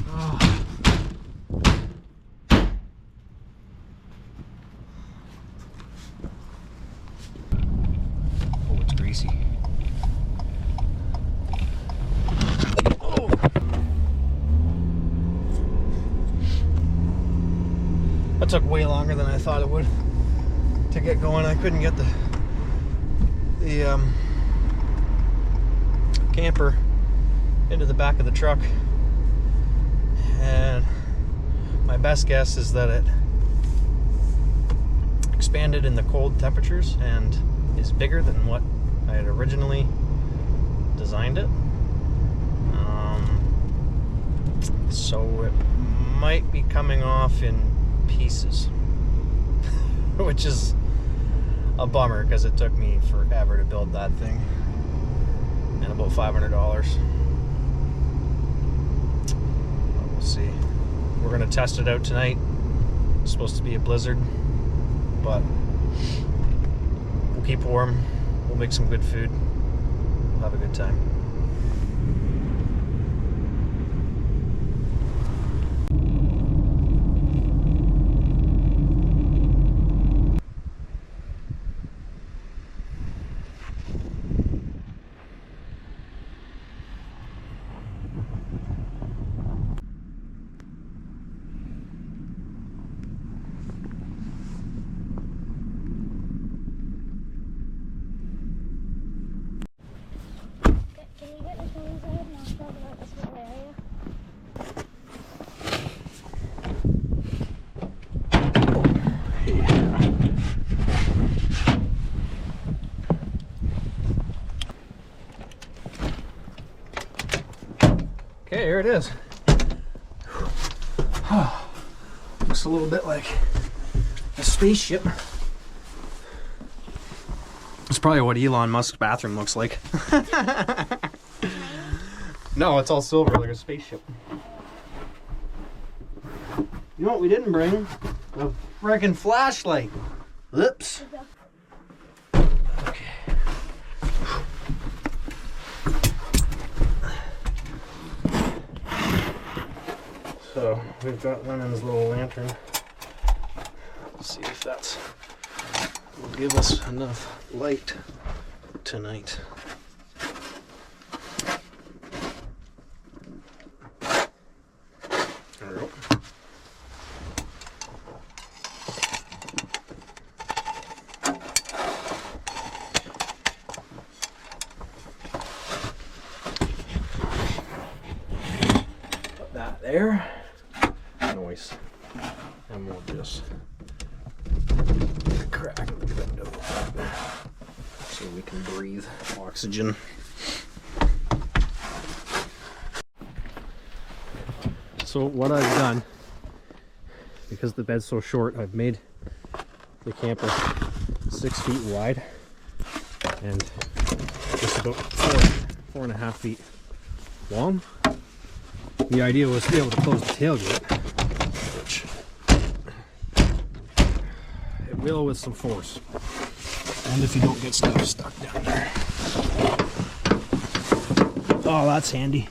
Oh. Oh, it's greasy. Oh. That took way longer than I thought it would to get going. I couldn't get the camper into the back of the truck, and my best guess is that it expanded in the cold temperatures and is bigger than what I had originally designed it. So it might be coming off in pieces, which is a bummer because it took me forever to build that thing and about $500. We'll see. We're gonna test it out tonight. It's supposed to be a blizzard, but we'll keep warm. We'll make some good food. We'll have a good time. Okay, here it is. Looks a little bit like a spaceship. It's probably what Elon Musk's bathroom looks like. No, it's all silver like a spaceship. You know what we didn't bring? A freaking flashlight. Oops. Okay. So we've got Lennon's little lantern. Let's see if that will give us enough light tonight. There we go. Put that there. Noise. And we'll just crack the window so we can breathe oxygen. So what I've done, because the bed's so short, I've made the camper 6 feet wide and just about 4.5 feet long. The idea was to be able to close the tailgate, which it will with some force. And if you don't get stuff stuck down there. Oh, that's handy.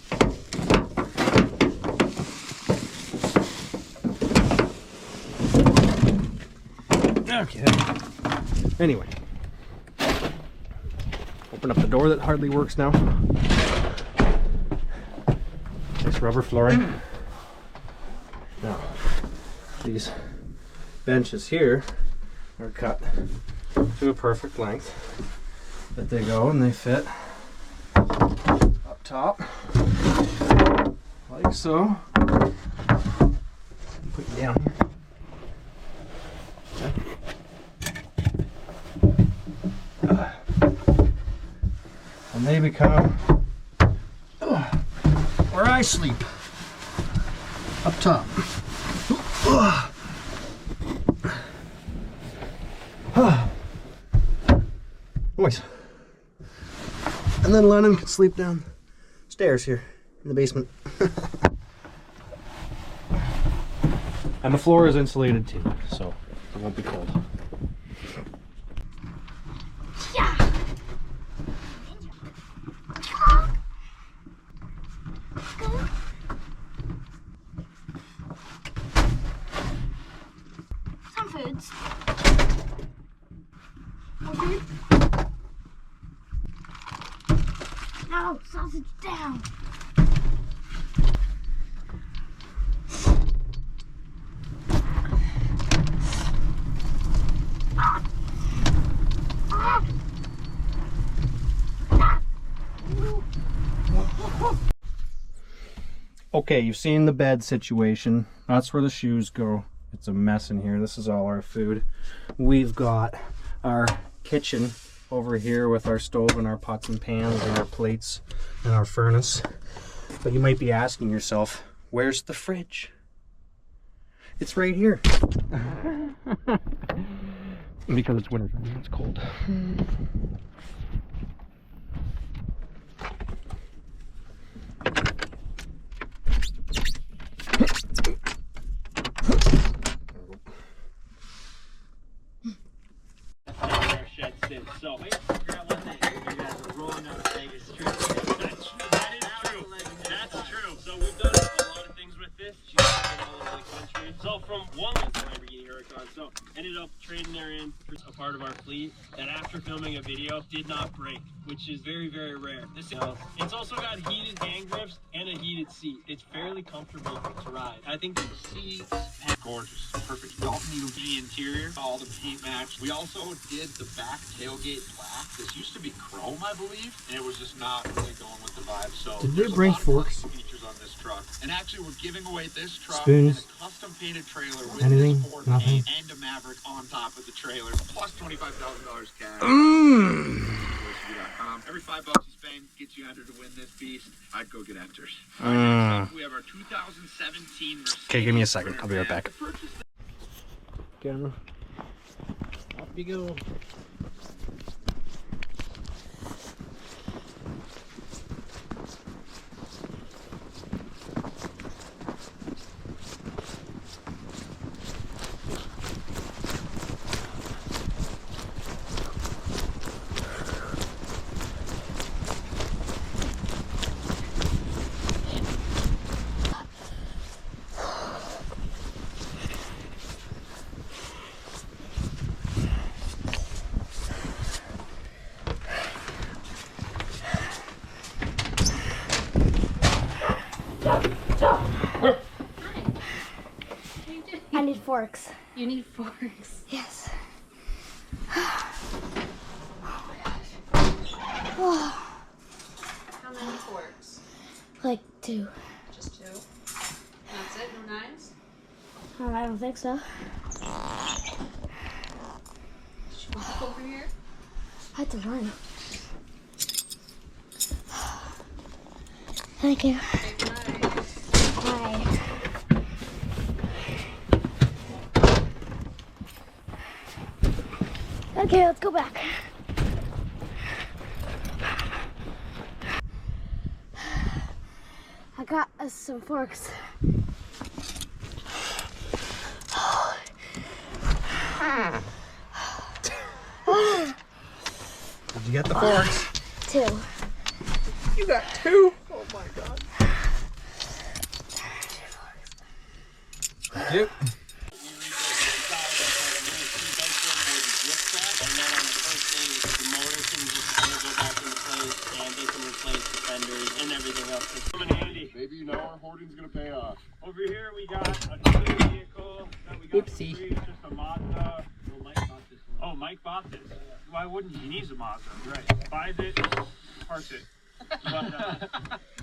Okay. Anyway. Open up the door that hardly works now. Nice rubber flooring. Now, these benches here are cut to a perfect length that they go and they fit up top like so. Put it down here. Okay. And they become where I sleep, up top. Noise. And then Lennon can sleep downstairs here in the basement. And the floor is insulated too, so it won't be cold. goods. Okay. No, sausage down. Okay, you've seen the bed situation. That's where the shoes go. It's a mess in here. This is all our food. We've got our kitchen over here with our stove and our pots and pans and our plates and our furnace. But you might be asking yourself, where's the fridge? It's right here. Because it's winter time, it's cold. So, I figure out one thing. You guys are rolling up Vegas Street. That is true. That's true. So, we've done a lot of things with this. She's been all over the country. So, from one Lamborghini Huracan, so ended up trading her in for a part of our fleet that after filming a video did not break, which is very, very rare. It's also got heated hand grips and a heated seat. It's fairly comfortable to ride. I think the seats are gorgeous. Perfect belt needle. The interior, all the paint match. We also did the back tailgate black. This used to be chrome, I believe, and it was just not really going with the vibe. So did they bring forks? Features on this truck, and actually we're giving away this truck Spoons? and a custom painted trailer with Anything? this Ford Nothing? paint and a Maverick on top of the trailer, plus $25,000 cash. Every $5 you spend gets you entered to win this beast. I'd go get entered. We have our 2017 Mercedes. Okay, give me a second. I'll be right back. Camera. Off you go. I need forks. You need forks. Yes. Oh my gosh. Oh, How many forks? like 2. Just 2. That's it? No knives? I don't think so. Should we walk over here? I have to run. Thank you. Big knives. Bye. Okay, let's go back. I got us some forks. Did you get the forks? 2. You got 2? Oh my god. Yep. Maybe you know our hoarding's gonna pay off. Over here we got a vehicle that we got. Oopsie. For free. It's just a Mazda. Well, Mike bought this one. Oh, Mike bought this. Why wouldn't he? He needs a Mazda. Right. Buys it, parks it. But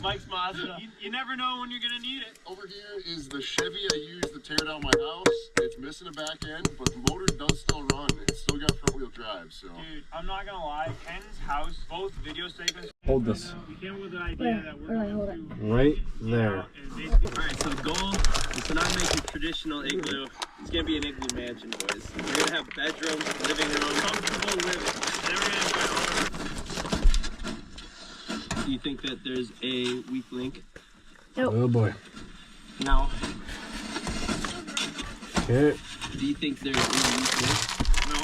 Mike's Mazda. You never know when you're gonna need it. Over here is the Chevy I used to tear down my house. It's missing a back end, but the motor does still run. It's still got front wheel drive, so. Dude, I'm not gonna lie. Ken's house, both video segments. Hold this. We came up with the idea that we're Where do I hold going it? to Right there. Alright, so the goal is to not make a traditional igloo. It's gonna be an igloo mansion, boys. We're gonna have a bedroom, living room, comfortable living. And we're gonna have our own. Do you think that there's a weak link? Oh boy. No. Okay. Do you think there's a weak link? No.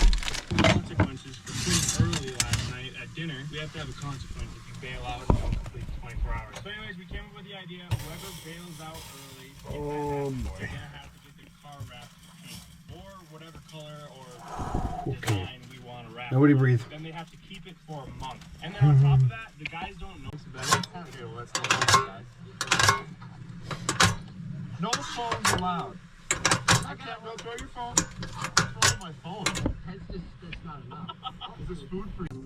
Consequences for being early last night at dinner. We have to have a consequence if you bail out in the complete 24 hours. So anyways, we came up with the idea, whoever bails out early, Oh boy. they're gonna have to get the car wrapped pink or whatever color design we want to wrap. Nobody breathe. Then they have to keep it for a month. And then on top of that, the guys don't know. Here, let's go, guys. No phones allowed. I can't go throw your phone. What's wrong with my phone? That's not enough. Is this food for you?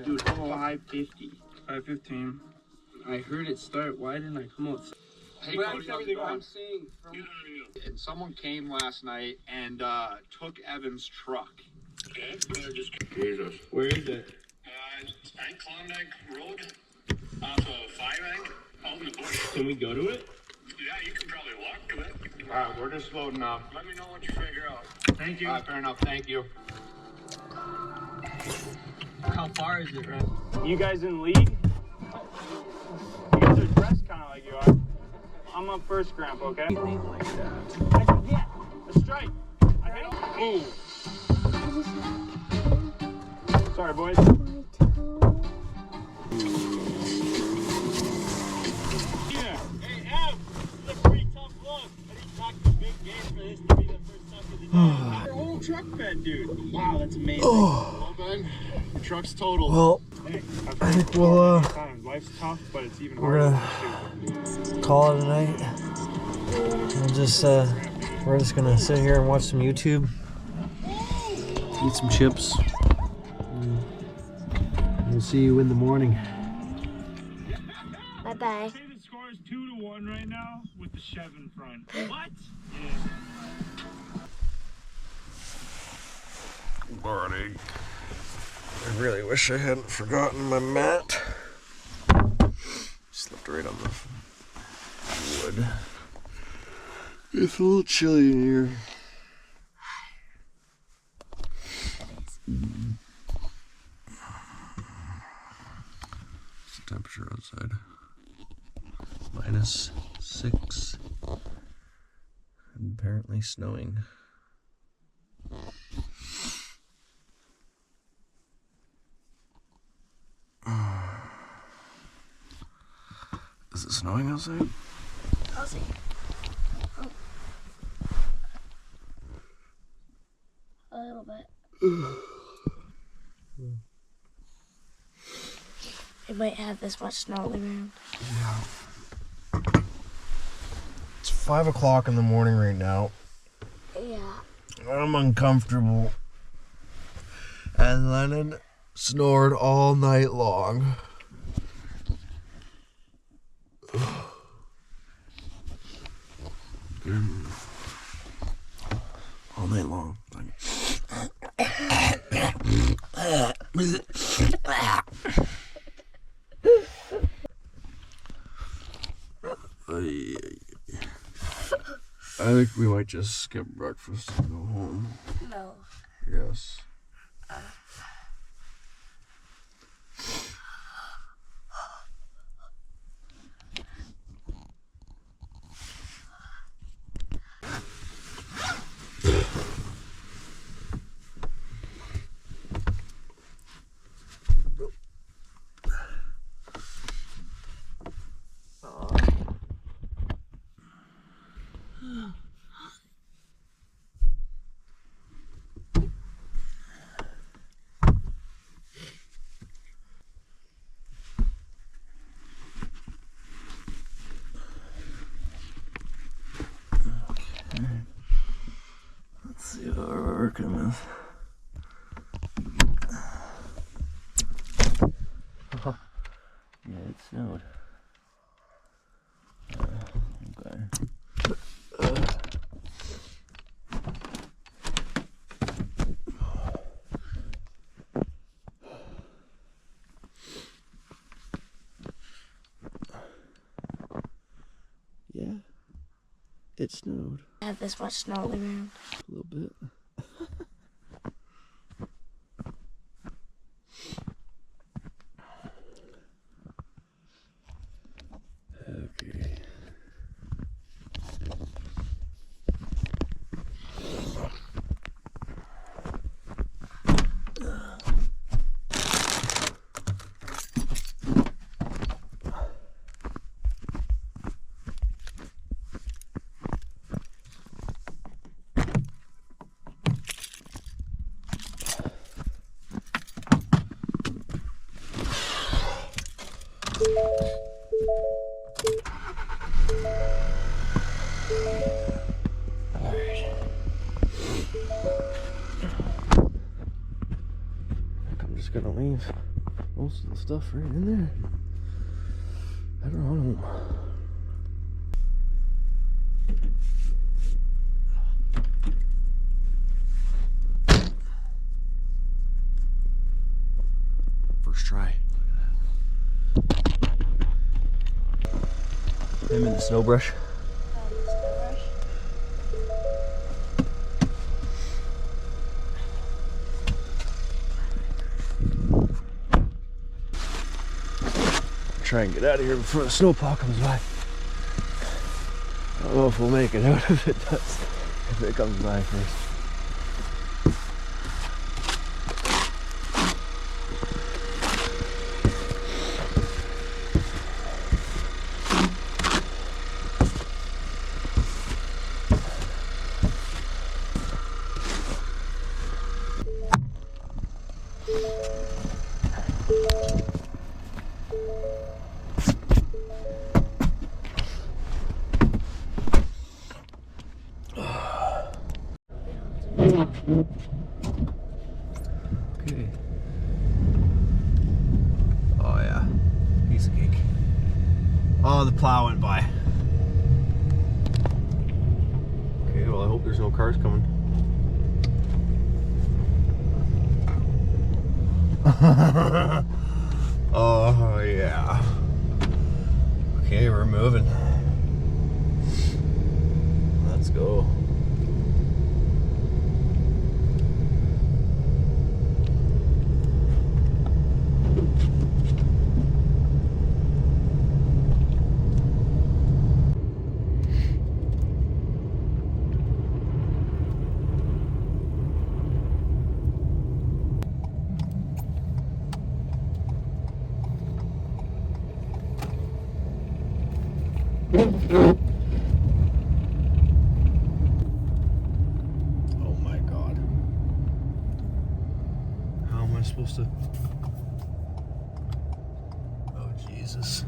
Dude, 550. 5:15. I heard it start. Why didn't I come out? Hey, Well, Cody, that's how's it everything going? I'm saying And someone came last night and took Evan's truck. Okay, they're just Jesus. Where is it? at Klondike Road off of 5 Egg out in the bush. Can we go to it? Yeah, you can probably walk to it. Alright, we're just loading up. Let me know what you figure out. Thank you. Alright, fair enough. Thank you. How far is it, right? You guys in league? You guys are dressed kind of like you are. I'm up first, Grandpa, okay? Anything like that. Yeah, a strike. I hit him. Ooh. Sorry, boys. Yeah. Hey, Ev, this is a pretty tough look. I think talked a big game for this to be the first tuck of the day. Your whole truck bed, dude. Wow, that's amazing. Well, Ben, your truck's totaled. Well, Hey, I think we'll life's tough, but it's even we're harder. call it a night. We'll just we're just gonna sit here and watch some YouTube, eat some chips. We'll see you in the morning. Bye bye. Say the score is 2-1 right now with the Chev in front. What? Yeah. Morning. I really wish I hadn't forgotten my mat. Slipped right on the wood. It's a little chilly in here. What's the temperature outside? -6. And apparently snowing. Is it snowing outside? I'll see. A little bit. It might have this much snow on the ground. Yeah. It's 5 o'clock in the morning right now. Yeah. I'm uncomfortable. And Lennon snored all night long. All night long. I think we might just skip breakfast and go home. No. Yes. Let's see what we're working with. Yeah, it snowed. Okay. Yeah, it snowed Have this much snow on the ground. a little bit. Okay. I'm just gonna leave most of the stuff right in there. I don't know. First try. I'm in the snow brush. Try and get out of here before the snowplow comes by. I don't know if we'll make it out if it does, if it comes by first. Okay. Oh yeah, piece of cake. Oh, the plow went by. Okay, well I hope there's no cars coming. Oh yeah. Okay, we're moving. Let's go. Oh my god. How am I supposed to? Oh Jesus.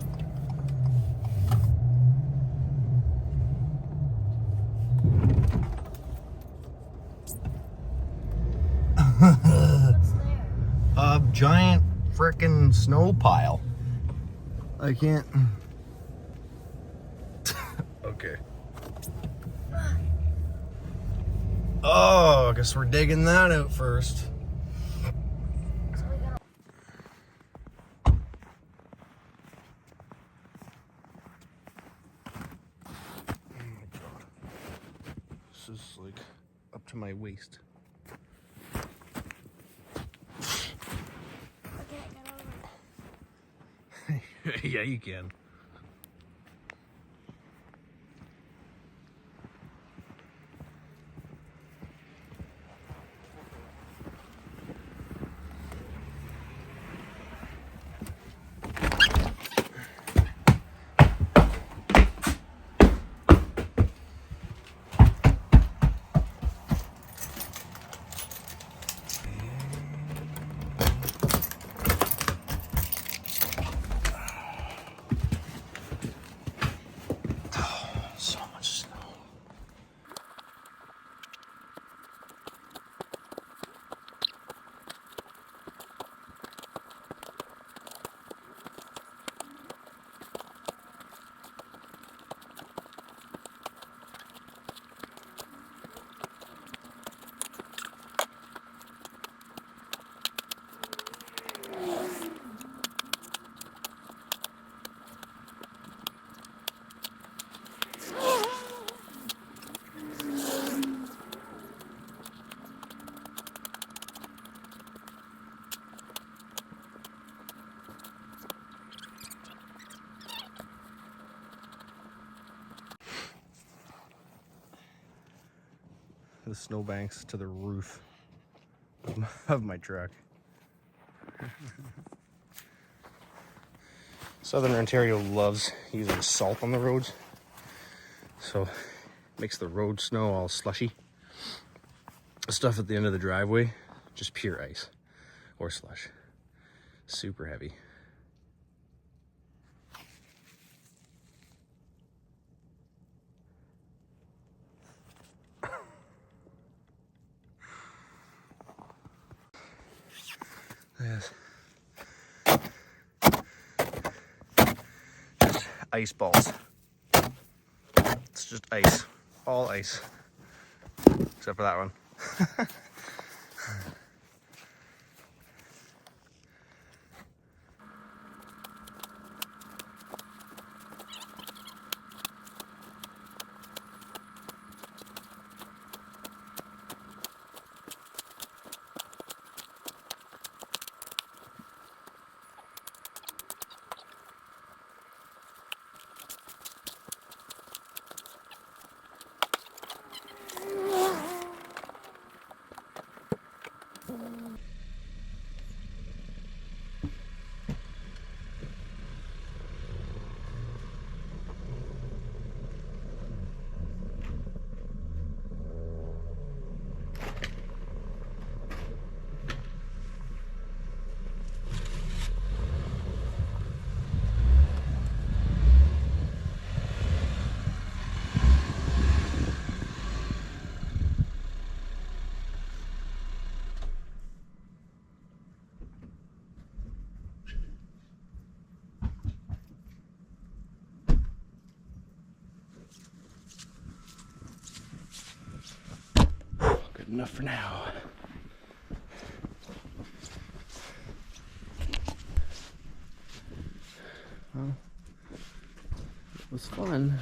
A giant frickin' snow pile. I can't. Okay. Oh, I guess we're digging that out first. Oh my god. This is like up to my waist. Yeah, you can. So much snow. The snowbanks to the roof of my truck. Southern Ontario loves using salt on the roads, so it makes the road snow all slushy. The stuff at the end of the driveway, just pure ice or slush. Super heavy. ice balls. It's just ice, all ice, except for that one. Good enough for now. Well, it was fun.